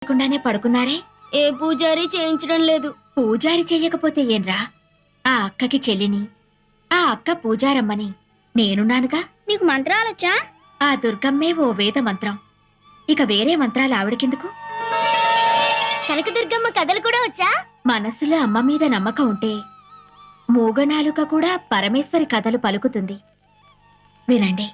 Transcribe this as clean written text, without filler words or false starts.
చేయకుండానే పడుకున్నారే? ఏ పూజారి చేయించడం లేదు. పూజారి చెయ్యకపోతే ఏంరా? ఆ అక్కకి చెల్లిని, ఆ అక్క పూజారమ్మని నేనున్నానుగా. నీకు మంత్రాలొచ్చా? ఆ దుర్గమ్మే ఓ వేద మంత్రం. ఇక వేరే మంత్రాలు ఆవిడకెందుకు? కనకదుర్గమ్మ కథలు కూడా వచ్చా? మనసులో అమ్మ మీద నమ్మకం ఉంటే మూగనాలుక కూడా పరమేశ్వరి కథలు పలుకుతుంది. వినండి.